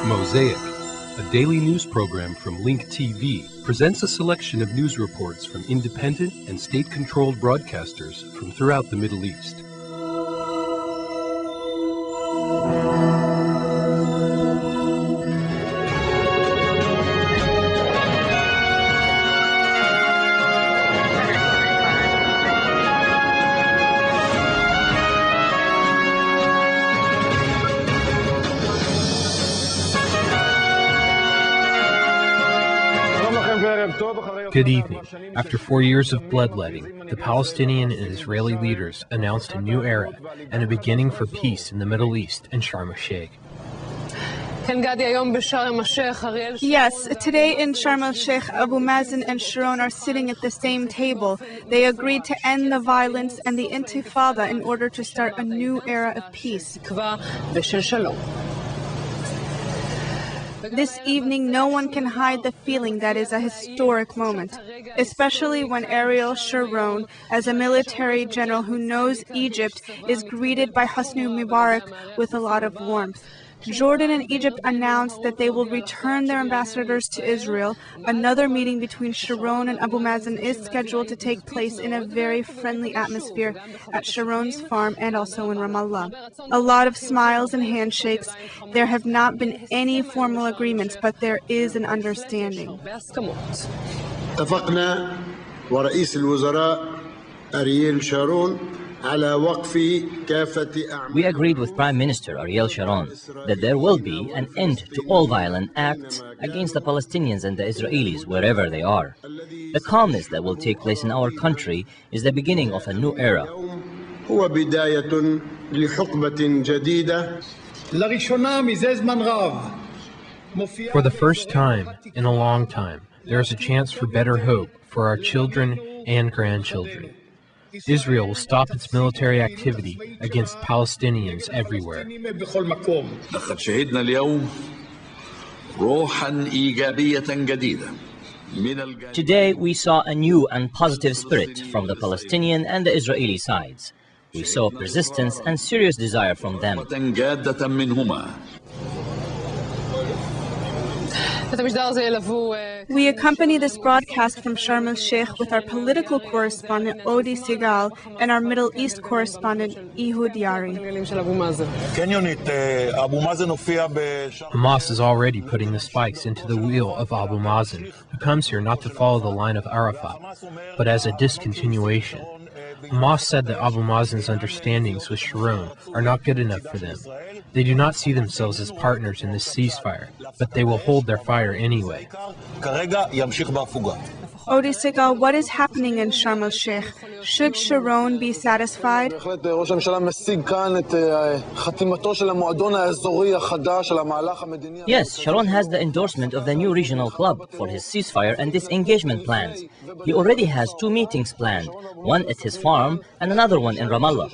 Mosaic, a daily news program from Link TV, presents a selection of news reports from independent and state-controlled broadcasters from throughout the Middle East. Good evening. After 4 years of bloodletting, the Palestinian and Israeli leaders announced a new era and a beginning for peace in the Middle East and Sharm El Shaikh. Yes, today in Sharm El Shaikh, Abu Mazen and Sharon are sitting at the same table. They agreed to end the violence and the intifada in order to start a new era of peace. This evening, no one can hide the feeling that is a historic moment, especially when Ariel Sharon, as a military general who knows Egypt, is greeted by Hosni Mubarak with a lot of warmth. Jordan and Egypt announced that they will return their ambassadors to Israel. Another meeting between Sharon and Abu Mazen is scheduled to take place in a very friendly atmosphere at Sharon's farm and also in Ramallah. A lot of smiles and handshakes. There have not been any formal agreements, but there is an understanding. اتفقنا ورئيس الوزراء أرييل شارون We agreed with Prime Minister Ariel Sharon that there will be an end to all violent acts against the Palestinians and the Israelis wherever they are. The calmness that will take place in our country is the beginning of a new era. For the first time in a long time, there is a chance for better hope for our children and grandchildren. Israel will stop its military activity against Palestinians everywhere. Today we saw a new and positive spirit from the Palestinian and the Israeli sides. We saw persistence and serious desire from them. We accompany this broadcast from Sharm El Shaikh with our political correspondent Odi Sigal and our Middle East correspondent Ehud Yari. Hamas is already putting the spikes into the wheel of Abu Mazen, who comes here not to follow the line of Arafat, but as a discontinuation. Hamas said that Abu Mazen's understandings with Sharon are not good enough for them. They do not see themselves as partners in this ceasefire, but they will hold their fire anyway. Odi Sigal, what is happening in Sharm El Shaikh? Should Sharon be satisfied? Yes, Sharon has the endorsement of the new regional club for his ceasefire and disengagement plans. He already has 2 meetings planned, one at his farm and another one in Ramallah.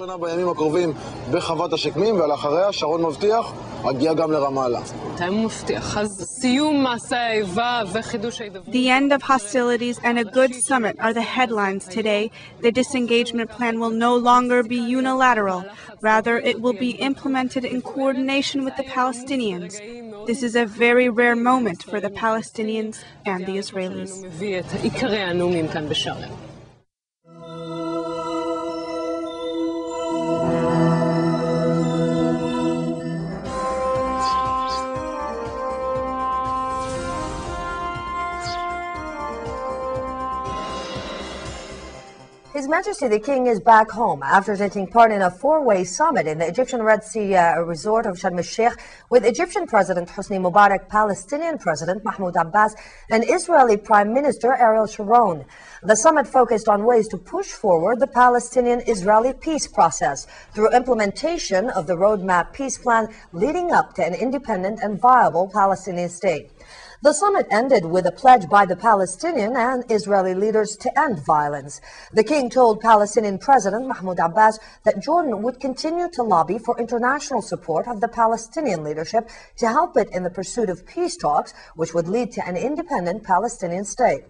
The end of hostilities and a good summit are the headlines today. The disengagement plan will no longer be unilateral. Rather, it will be implemented in coordination with the Palestinians. This is a very rare moment for the Palestinians and the Israelis. His Majesty the King is back home after taking part in a 4-way summit in the Egyptian Red Sea resort of Sharm El Shaikh with Egyptian President Hosni Mubarak, Palestinian President Mahmoud Abbas, and Israeli Prime Minister Ariel Sharon. The summit focused on ways to push forward the Palestinian-Israeli peace process through implementation of the roadmap peace plan leading up to an independent and viable Palestinian state. The summit ended with a pledge by the Palestinian and Israeli leaders to end violence. The king told Palestinian President Mahmoud Abbas that Jordan would continue to lobby for international support of the Palestinian leadership to help it in the pursuit of peace talks, which would lead to an independent Palestinian state.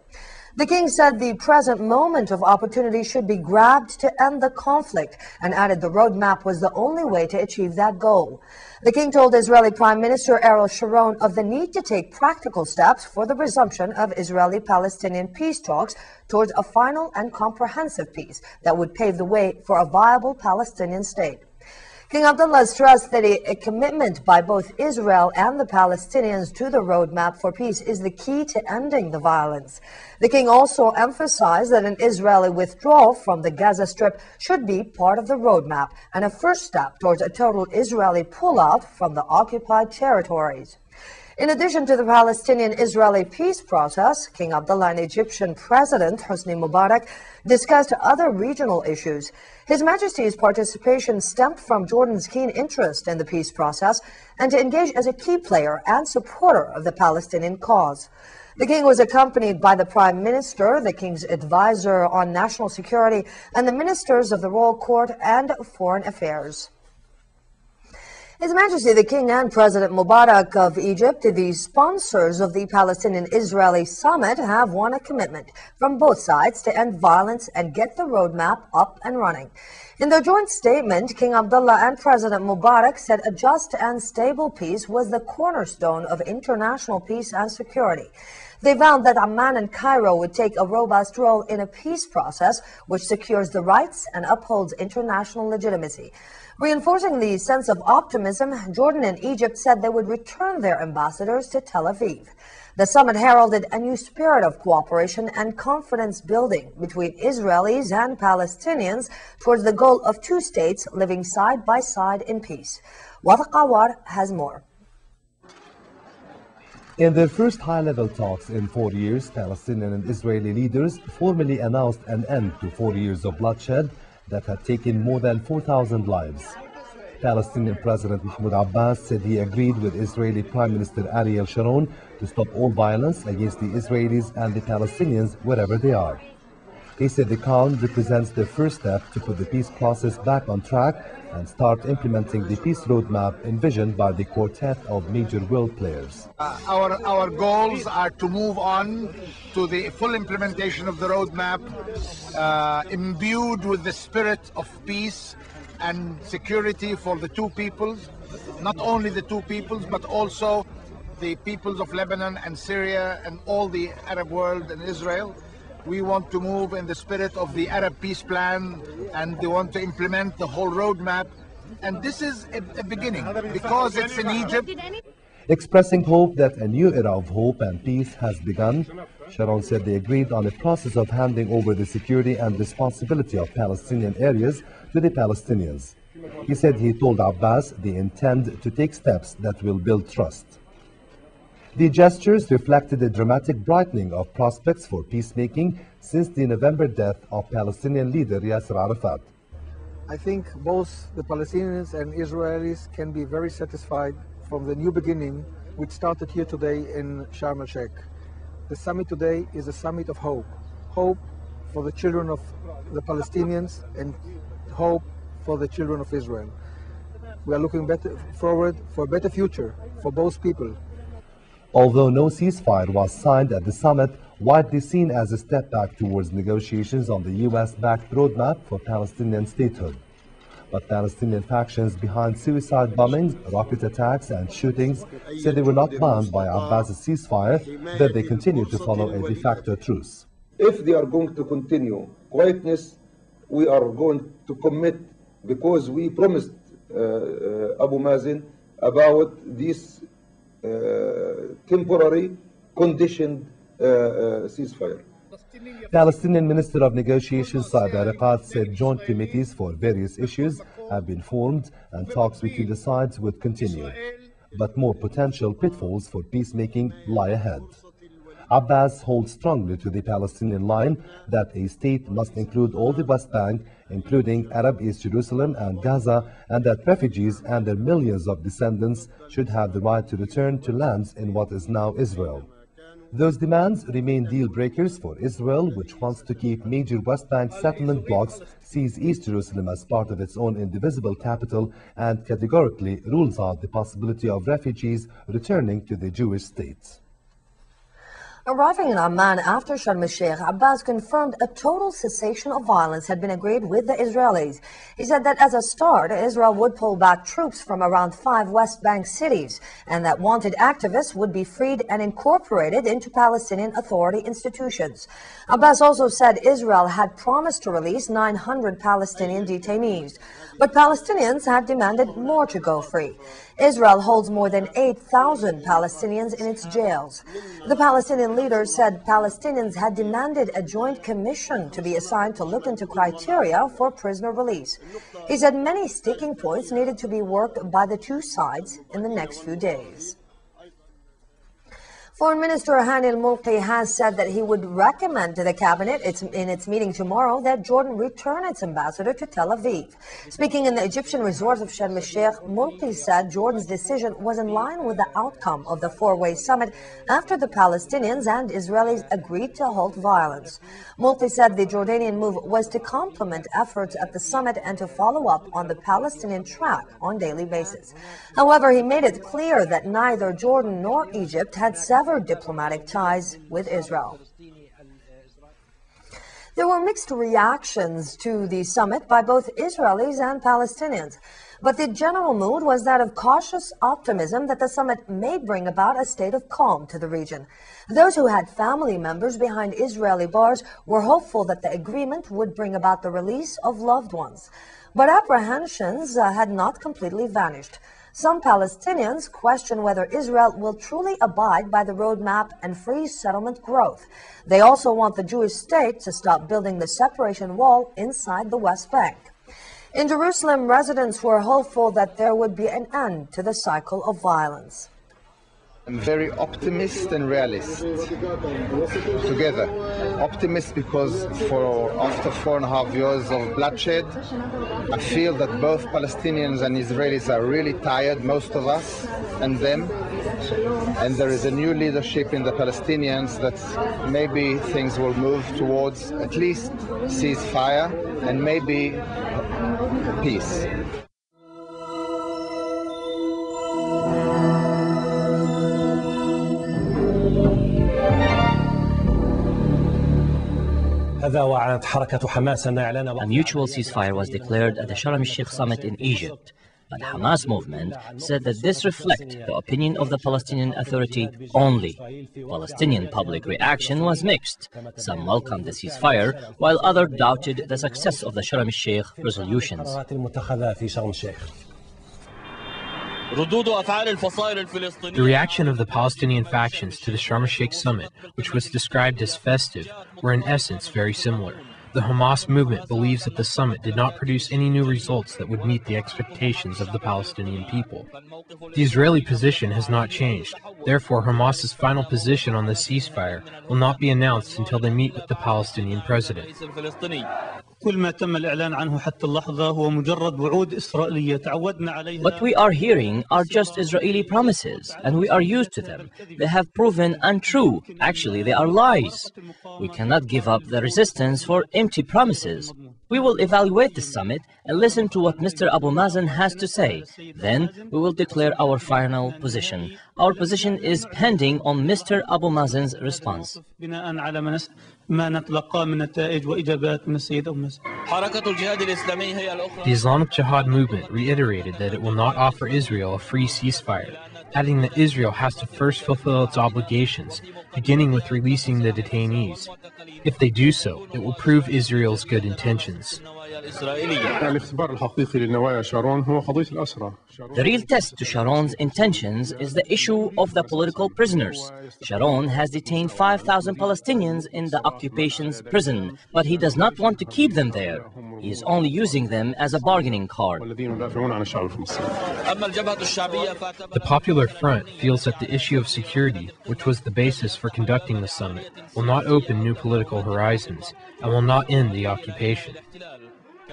The king said the present moment of opportunity should be grabbed to end the conflict and added the roadmap was the only way to achieve that goal. The king told Israeli Prime Minister Ariel Sharon of the need to take practical steps for the resumption of Israeli-Palestinian peace talks towards a final and comprehensive peace that would pave the way for a viable Palestinian state. King Abdullah stressed that a commitment by both Israel and the Palestinians to the roadmap for peace is the key to ending the violence. The king also emphasized that an Israeli withdrawal from the Gaza Strip should be part of the roadmap and a first step towards a total Israeli pullout from the occupied territories. In addition to the Palestinian-Israeli peace process, King Abdullah and Egyptian President Hosni Mubarak discussed other regional issues. His Majesty's participation stemmed from Jordan's keen interest in the peace process and to engage as a key player and supporter of the Palestinian cause. The king was accompanied by the Prime Minister, the king's advisor on national security, and the ministers of the Royal Court and Foreign Affairs. His Majesty the King and President Mubarak of Egypt, the sponsors of the Palestinian-Israeli Summit, have won a commitment from both sides to end violence and get the roadmap up and running. In their joint statement, King Abdullah and President Mubarak said a just and stable peace was the cornerstone of international peace and security. They vowed that Amman and Cairo would take a robust role in a peace process which secures the rights and upholds international legitimacy. Reinforcing the sense of optimism, Jordan and Egypt said they would return their ambassadors to Tel Aviv. The summit heralded a new spirit of cooperation and confidence building between Israelis and Palestinians towards the goal of two states living side by side in peace. Wafaq Awar has more. In their first high-level talks in 4 years, Palestinian and Israeli leaders formally announced an end to 4 years of bloodshed that had taken more than 4,000 lives. Palestinian President Mahmoud Abbas said he agreed with Israeli Prime Minister Ariel Sharon to stop all violence against the Israelis and the Palestinians wherever they are. He said the calm represents the first step to put the peace process back on track and start implementing the peace roadmap envisioned by the quartet of major world players. Our goals are to move on to the full implementation of the roadmap, imbued with the spirit of peace and security for the two peoples, not only the two peoples, but also the peoples of Lebanon and Syria and all the Arab world and Israel. We want to move in the spirit of the Arab peace plan, and they want to implement the whole roadmap. And this is a beginning because it's in Egypt. Expressing hope that a new era of hope and peace has begun, Sharon said they agreed on a process of handing over the security and responsibility of Palestinian areas to the Palestinians. He said he told Abbas they intend to take steps that will build trust. The gestures reflected a dramatic brightening of prospects for peacemaking since the November death of Palestinian leader Yasser Arafat. I think both the Palestinians and Israelis can be very satisfied from the new beginning which started here today in Sharm El Shaikh. The summit today is a summit of hope. Hope for the children of the Palestinians and hope for the children of Israel. We are looking forward for a better future for both people. Although no ceasefire was signed at the summit, widely seen as a step back towards negotiations on the US-backed roadmap for Palestinian statehood. But Palestinian factions behind suicide bombings, rocket attacks and shootings said they were not bound by Abbas's ceasefire, that they continue to follow a de facto truce. If they are going to continue quietness, we are going to commit, because we promised Abu Mazen about this temporary conditioned ceasefire. Palestinian Minister of Negotiations Saad Arafat said joint committees for various issues have been formed and talks between the sides would continue. But more potential pitfalls for peacemaking lie ahead. Abbas holds strongly to the Palestinian line that a state must include all the West Bank, including Arab East Jerusalem and Gaza, and that refugees and their millions of descendants should have the right to return to lands in what is now Israel. Those demands remain deal breakers for Israel, which wants to keep major West Bank settlement blocks, sees East Jerusalem as part of its own indivisible capital, and categorically rules out the possibility of refugees returning to the Jewish state. Arriving in Amman after Sharm El Shaikh, Abbas confirmed a total cessation of violence had been agreed with the Israelis. He said that as a start, Israel would pull back troops from around 5 West Bank cities, and that wanted activists would be freed and incorporated into Palestinian Authority institutions. Abbas also said Israel had promised to release 900 Palestinian detainees, but Palestinians had demanded more to go free. Israel holds more than 8,000 Palestinians in its jails. The Palestinian leader said Palestinians had demanded a joint commission to be assigned to look into criteria for prisoner release. He said many sticking points needed to be worked by the two sides in the next few days. Foreign Minister Hani al-Mulki has said that he would recommend to the cabinet in its meeting tomorrow that Jordan return its ambassador to Tel Aviv. Speaking in the Egyptian resort of Sharm El Shaikh, Mulki said Jordan's decision was in line with the outcome of the four-way summit after the Palestinians and Israelis agreed to halt violence. Mulki said the Jordanian move was to complement efforts at the summit and to follow up on the Palestinian track on a daily basis. However, he made it clear that neither Jordan nor Egypt had severed diplomatic ties with Israel. There were mixed reactions to the summit by both Israelis and Palestinians, but the general mood was that of cautious optimism that the summit may bring about a state of calm to the region. Those who had family members behind Israeli bars were hopeful that the agreement would bring about the release of loved ones, but apprehensions had not completely vanished. Some Palestinians question whether Israel will truly abide by the roadmap and free settlement growth. They also want the Jewish state to stop building the separation wall inside the West Bank. In Jerusalem, residents were hopeful that there would be an end to the cycle of violence. I'm very optimist and realist together. Optimist because after 4.5 years of bloodshed, I feel that both Palestinians and Israelis are really tired, most of us and them. And there is a new leadership in the Palestinians that maybe things will move towards at least ceasefire and maybe peace. A mutual ceasefire was declared at the Sharm El Shaikh Summit in Egypt, but Hamas movement said that this reflects the opinion of the Palestinian Authority only. Palestinian public reaction was mixed. Some welcomed the ceasefire, while others doubted the success of the Sharm El Shaikh resolutions. The reaction of the Palestinian factions to the Sharm El Shaikh Summit, which was described as festive, were in essence very similar. The Hamas movement believes that the summit did not produce any new results that would meet the expectations of the Palestinian people. The Israeli position has not changed. Therefore, Hamas's final position on the ceasefire will not be announced until they meet with the Palestinian president. What we are hearing are just Israeli promises, and we are used to them. They have proven untrue. Actually, they are lies. We cannot give up the resistance for empty promises. We will evaluate the summit and listen to what Mr. Abu Mazen has to say. Then we will declare our final position. Our position is pending on Mr. Abu Mazen's response. The Islamic Jihad movement reiterated that it will not offer Israel a free ceasefire, adding that Israel has to first fulfill its obligations, beginning with releasing the detainees. If they do so, it will prove Israel's good intentions. The real test to Sharon's intentions is the issue of the political prisoners. Sharon has detained 5,000 Palestinians in the occupation's prison, but he does not want to keep them there. He is only using them as a bargaining card. The Popular Front feels that the issue of security, which was the basis for conducting the summit, will not open new political horizons and will not end the occupation.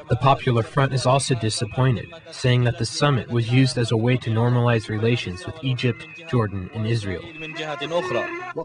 The Popular Front is also disappointed, saying that the summit was used as a way to normalize relations with Egypt, Jordan, and Israel.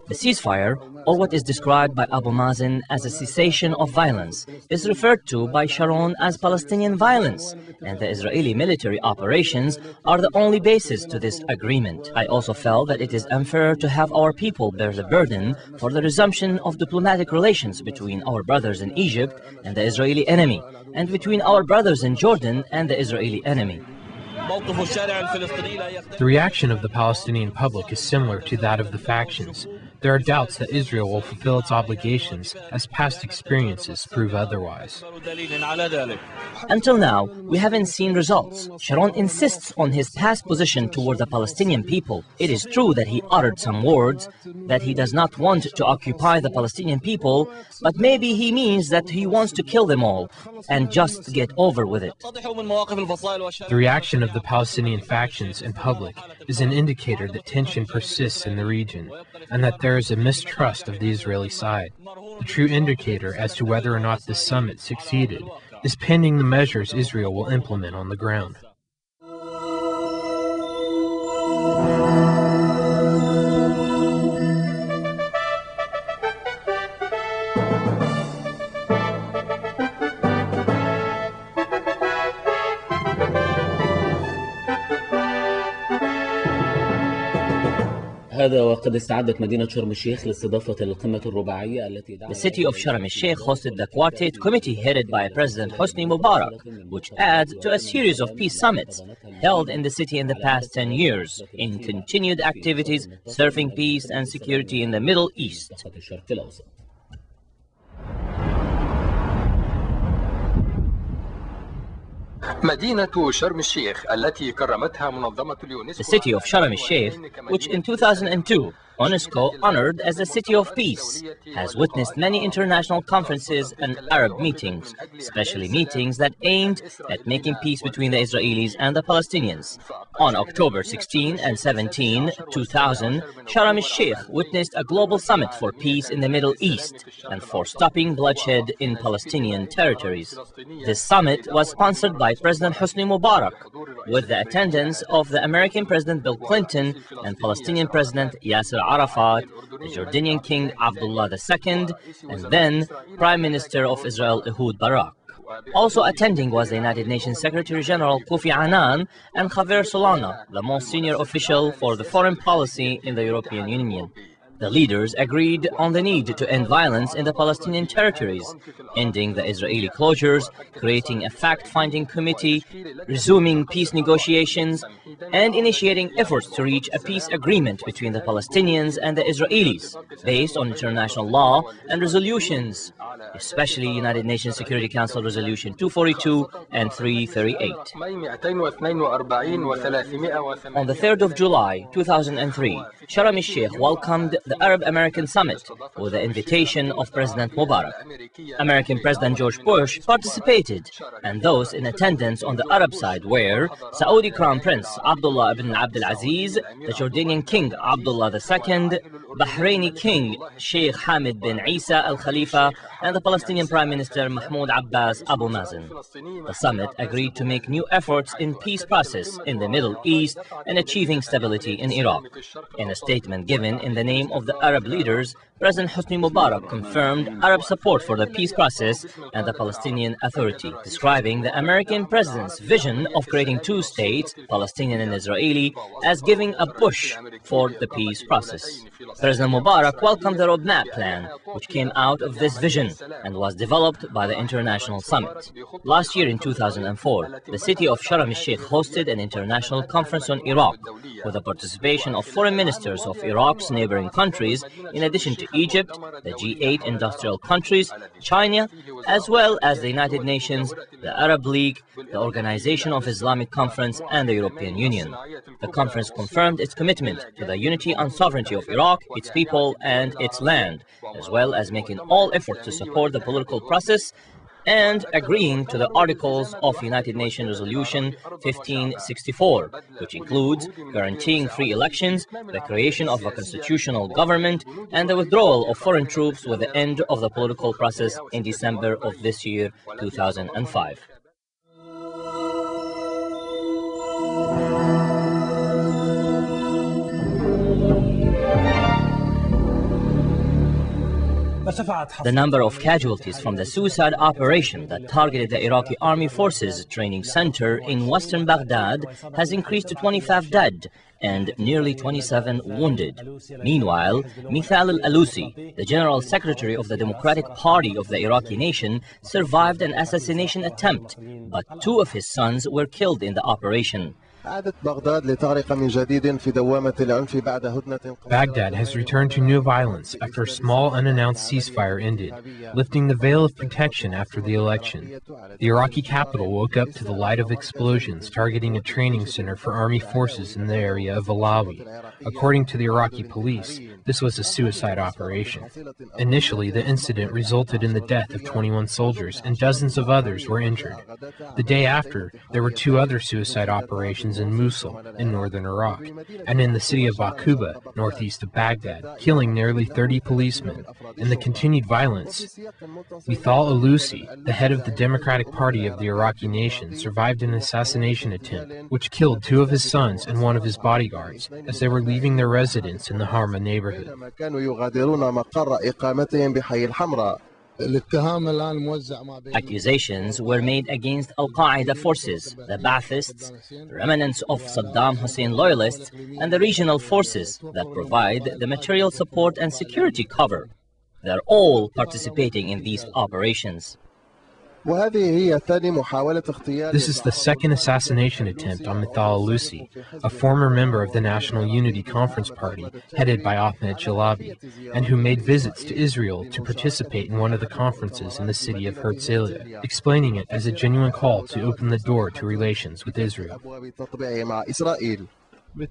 The ceasefire, or what is described by Abu Mazen as a cessation of violence, is referred to by Sharon as Palestinian violence, and the Israeli military operations are the only basis to this agreement. I also felt that it is unfair to have our people bear the burden for the resumption of diplomatic relations between our brothers in Egypt and the Israeli enemy, and between our brothers in Jordan and the Israeli enemy. The reaction of the Palestinian public is similar to that of the factions. There are doubts that Israel will fulfill its obligations, as past experiences prove otherwise. Until now, we haven't seen results. Sharon insists on his past position toward the Palestinian people. It is true that he uttered some words, that he does not want to occupy the Palestinian people, but maybe he means that he wants to kill them all and just get over with it. The reaction of the Palestinian factions and public is an indicator that tension persists in the region, and that there is a mistrust of the Israeli side. The true indicator as to whether or not this summit succeeded is pending the measures Israel will implement on the ground. The city of Sharm El Shaikh hosted the Quartet Committee headed by President Hosni Mubarak, which adds to a series of peace summits held in the city in the past 10 years in continued activities serving peace and security in the Middle East. The city of Sharm El Shaikh, which in 2002 UNESCO honored as a city of peace, has witnessed many international conferences and Arab meetings, especially meetings that aimed at making peace between the Israelis and the Palestinians. On October 16 and 17, 2000, Sharm El Shaikh witnessed a global summit for peace in the Middle East and for stopping bloodshed in Palestinian territories. This summit was sponsored by President Hosni Mubarak, with the attendance of the American President Bill Clinton and Palestinian President Yasser Arafat, the Jordanian King Abdullah II, and then Prime Minister of Israel Ehud Barak. Also attending was the United Nations Secretary General Kofi Annan and Javier Solana, the most senior official for the foreign policy in the European Union. The leaders agreed on the need to end violence in the Palestinian territories, ending the Israeli closures, creating a fact-finding committee, resuming peace negotiations, and initiating efforts to reach a peace agreement between the Palestinians and the Israelis, based on international law and resolutions, especially United Nations Security Council Resolution 242 and 338. On the 3rd of July 2003, Sharm El Shaikh welcomed the Arab American Summit with the invitation of President Mubarak. American President George Bush participated, and those in attendance on the Arab side were Saudi Crown Prince Abdullah ibn Abdul Aziz, the Jordanian King Abdullah II, Bahraini King Sheikh Hamid bin Isa Al Khalifa, and the Palestinian Prime Minister Mahmoud Abbas Abu Mazen. The summit agreed to make new efforts in peace process in the Middle East and achieving stability in Iraq. In a statement given in the name of the Arab leaders, President Hosni Mubarak confirmed Arab support for the peace process and the Palestinian Authority, describing the American president's vision of creating two states, Palestinian and Israeli, as giving a push for the peace process. President Mubarak welcomed the roadmap plan, which came out of this vision and was developed by the International Summit. Last year in 2004, the city of Sharm El Shaikh hosted an international conference on Iraq, with the participation of foreign ministers of Iraq's neighboring countries, in addition to Egypt, the G8 industrial countries, China, as well as the United Nations, the Arab League, the Organization of Islamic Conference, and the European Union. The conference confirmed its commitment to the unity and sovereignty of Iraq, its people, and its land, as well as making all efforts to support the political process and agreeing to the Articles of United Nations Resolution 1564, which includes guaranteeing free elections, the creation of a constitutional government, and the withdrawal of foreign troops with the end of the political process in December of this year, 2005. The number of casualties from the suicide operation that targeted the Iraqi Army Forces Training Center in western Baghdad has increased to 25 dead and nearly 27 wounded. Meanwhile, Mithal al-Alusi, the General Secretary of the Democratic Party of the Iraqi nation, survived an assassination attempt, but 2 of his sons were killed in the operation. Baghdad has returned to new violence after a small unannounced ceasefire ended, lifting the veil of protection after the election. The Iraqi capital woke up to the light of explosions targeting a training center for army forces in the area of Alawi. According to the Iraqi police, this was a suicide operation. Initially, the incident resulted in the death of 21 soldiers and dozens of others were injured. The day after, there were 2 other suicide operations in Mosul, in northern Iraq, and in the city of Baquba, northeast of Baghdad, killing nearly 30 policemen. In the continued violence, Mithal al-Alusi, the head of the Democratic Party of the Iraqi nation, survived an assassination attempt, which killed 2 of his sons and 1 of his bodyguards as they were leaving their residence in the Harma neighborhood. Accusations were made against Al-Qaeda forces, the Baathists, remnants of Saddam Hussein loyalists, and the regional forces that provide the material support and security cover. They're all participating in these operations. This is the second assassination attempt on Mithal al-Alusi, a former member of the National Unity Conference Party headed by Ahmed Jalabi, and who made visits to Israel to participate in one of the conferences in the city of Herzliya, explaining it as a genuine call to open the door to relations with Israel.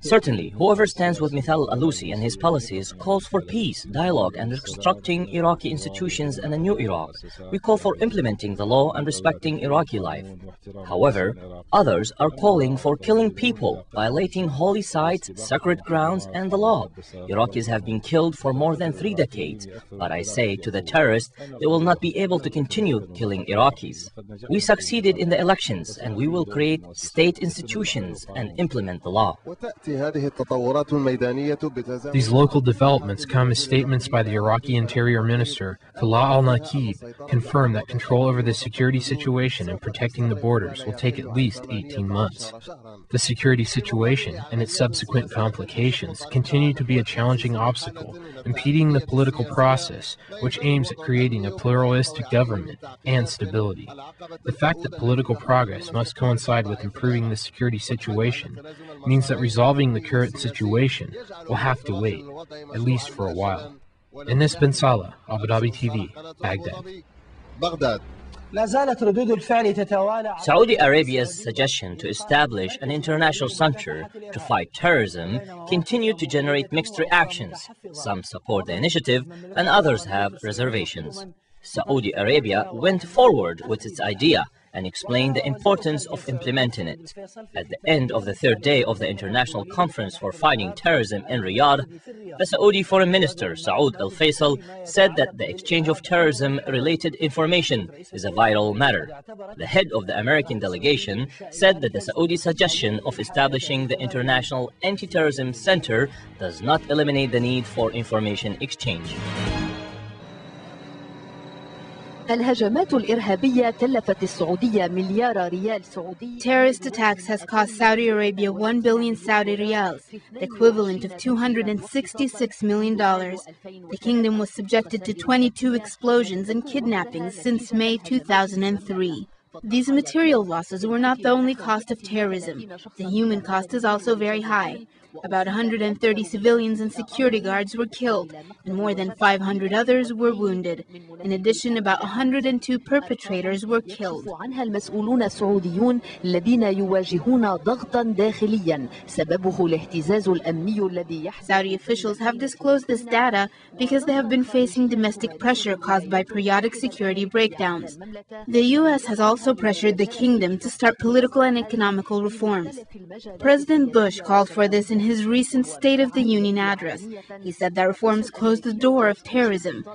Certainly, whoever stands with Mithal al-Alusi and his policies calls for peace, dialogue, and reconstructing Iraqi institutions and a new Iraq. We call for implementing the law and respecting Iraqi life. However, others are calling for killing people, violating holy sites, sacred grounds, and the law. Iraqis have been killed for more than 3 decades, but I say to the terrorists, they will not be able to continue killing Iraqis. We succeeded in the elections, and we will create state institutions and implement the law. These local developments come as statements by the Iraqi Interior Minister, Talal al-Naqib, confirm that control over the security situation and protecting the borders will take at least 18 months. The security situation and its subsequent complications continue to be a challenging obstacle, impeding the political process, which aims at creating a pluralistic government and stability. The fact that political progress must coincide with improving the security situation means that resolving the current situation will have to wait, at least for a while. Ines bin Salah, Abu Dhabi TV, Baghdad. Saudi Arabia's suggestion to establish an international center to fight terrorism continued to generate mixed reactions. Some support the initiative and others have reservations. Saudi Arabia went forward with its idea and explained the importance of implementing it. At the end of the 3rd day of the International Conference for Fighting Terrorism in Riyadh, the Saudi Foreign Minister Saud al-Faisal said that the exchange of terrorism-related information is a vital matter. The head of the American delegation said that the Saudi suggestion of establishing the International Anti-Terrorism Center does not eliminate the need for information exchange. الهجمات الإرهابية كلفت السعودية مليار ريال سعودي. Terrorist attacks has cost Saudi Arabia 1 billion Saudi riyals, the equivalent of $266 million. The kingdom was subjected to 22 explosions and kidnappings since May 2003. These material losses were not the only cost of terrorism. The human cost is also very high. About 130 civilians and security guards were killed, and more than 500 others were wounded. In addition, about 102 perpetrators were killed. عنها المسؤولون السعوديون الذين يواجهون ضغطا داخليا سببه الاهتزاز الأمني الذي يحدث. Saudi officials have disclosed this data because they have been facing domestic pressure caused by periodic security breakdowns. The U.S. has also also pressured the kingdom to start political and economical reforms. President Bush called for this in his recent State of the Union address. He said that reforms closed the door of terrorism.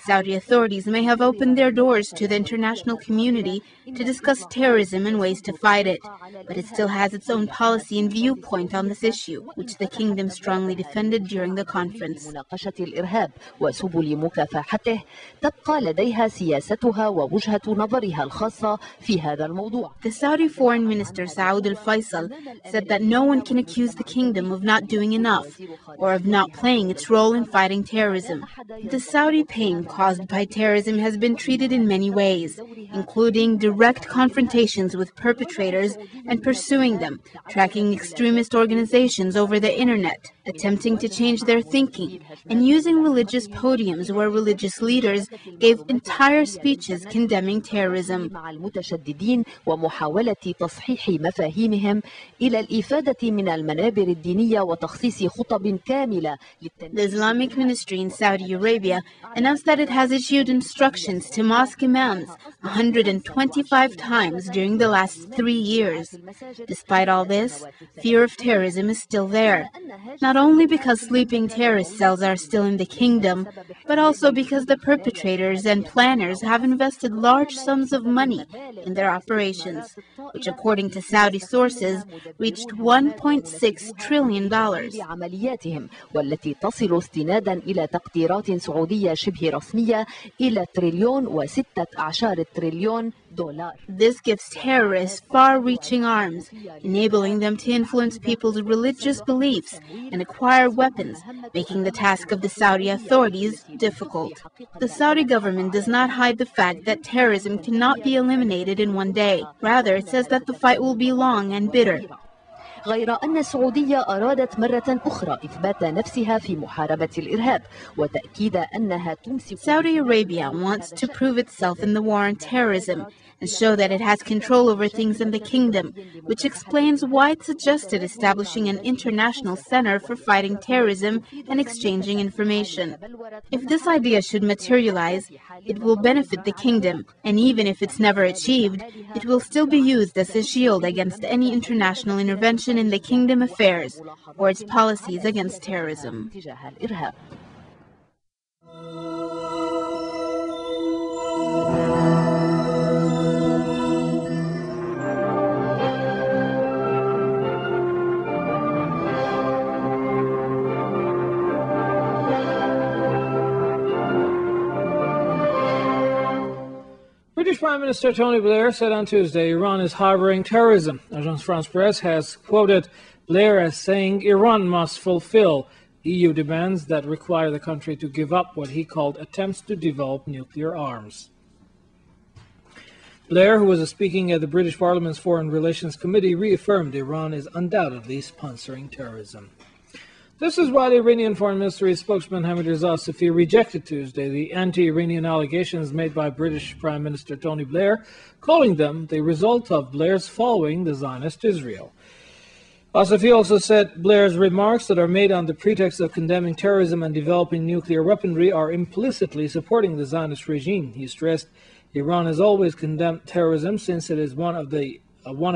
Saudi authorities may have opened their doors to the international community to discuss terrorism and ways to fight it, but it still has its own policy and viewpoint on this issue, which the kingdom strongly defended during the conference. مناقشة الإرهاب وسبل مكافحته تبقى لديها سياستها ووجهة نظرها الخاصة في هذا الموضوع. The Saudi Foreign Minister Saud al-Faisal said that no one can accuse the kingdom of not doing enough or of not playing its role in fighting terrorism. The Saudi pain caused by terrorism has been treated in many ways, including direct confrontations with perpetrators and pursuing them, tracking extremist organizations over the internet, attempting to change their thinking, and using religious podiums where religious leaders gave entire speeches condemning terrorism. مع المتشددين ومحاولة تصحيح مفاهيمهم إلى الإفادة من المنابر الدينية وتخصيص خطب كاملة. The Islamic Ministry in Saudi Arabia announced that it has issued instructions to mosque imams 125 times during the last 3 years. Despite all this, fear of terrorism is still there. Not only because sleeping terrorist cells are still in the kingdom, but also because the perpetrators and planners have invested large sums of money in their operations, which according to Saudi sources reached $1.6 trillion. والتي تصل استنادا إلى تقديرات سعودية شبه رسمية إلى $1.6 trillion. This gives terrorists far-reaching arms, enabling them to influence people's religious beliefs and acquire weapons, making the task of the Saudi authorities difficult. The Saudi government does not hide the fact that terrorism cannot be eliminated in one day. Rather, it says that the fight will be long and bitter. غير أن السعودية أرادت مرة أخرى إثبات نفسها في محاربة الإرهاب وتأكيد أنها تمسك. Saudi Arabia wants to prove itself in the war on terrorism and show that it has control over things in the kingdom, which explains why it suggested establishing an international center for fighting terrorism and exchanging information. If this idea should materialize, it will benefit the kingdom, and even if it's never achieved, it will still be used as a shield against any international intervention in the kingdom affairs or its policies against terrorism. British Prime Minister Tony Blair said on Tuesday Iran is harboring terrorism. Agence France-Presse has quoted Blair as saying Iran must fulfill EU demands that require the country to give up what he called attempts to develop nuclear arms. Blair, who was speaking at the British Parliament's Foreign Relations Committee, reaffirmed Iran is undoubtedly sponsoring terrorism. This is why the Iranian Foreign Ministry spokesman Hamid Reza Safi rejected Tuesday the anti-Iranian allegations made by British Prime Minister Tony Blair, calling them the result of Blair's following the Zionist Israel. Safi also said Blair's remarks that are made on the pretext of condemning terrorism and developing nuclear weaponry are implicitly supporting the Zionist regime. He stressed Iran has always condemned terrorism since it is one of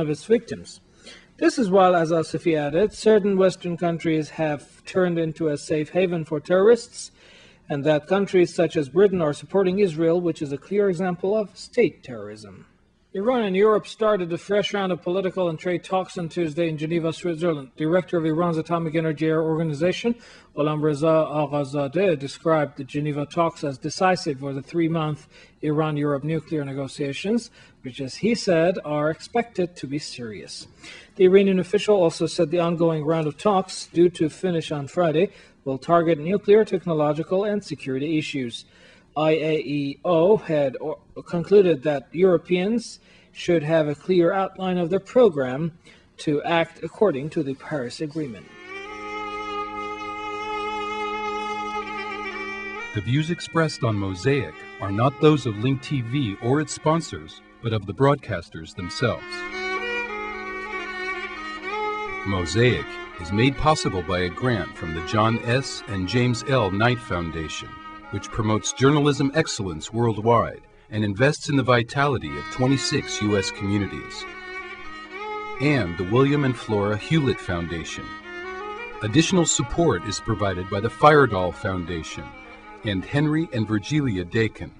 its victims. This is while, as Safi added, certain Western countries have turned into a safe haven for terrorists, and that countries such as Britain are supporting Israel, which is a clear example of state terrorism. Iran and Europe started a fresh round of political and trade talks on Tuesday in Geneva, Switzerland. Director of Iran's Atomic Energy Organization, Gholam Reza Aghazadeh, described the Geneva talks as decisive for the 3-month Iran-Europe nuclear negotiations, which, as he said, are expected to be serious. The Iranian official also said the ongoing round of talks, due to finish on Friday, will target nuclear, technological, and security issues. IAEO had concluded that Europeans should have a clear outline of their program to act according to the Paris Agreement. The views expressed on Mosaic are not those of Link TV or its sponsors, but of the broadcasters themselves. Mosaic is made possible by a grant from the John S. and James L. Knight Foundation, which promotes journalism excellence worldwide and invests in the vitality of 26 U.S. communities. And the William and Flora Hewlett Foundation. Additional support is provided by the Firedoll Foundation and Henry and Virgilia Dakin.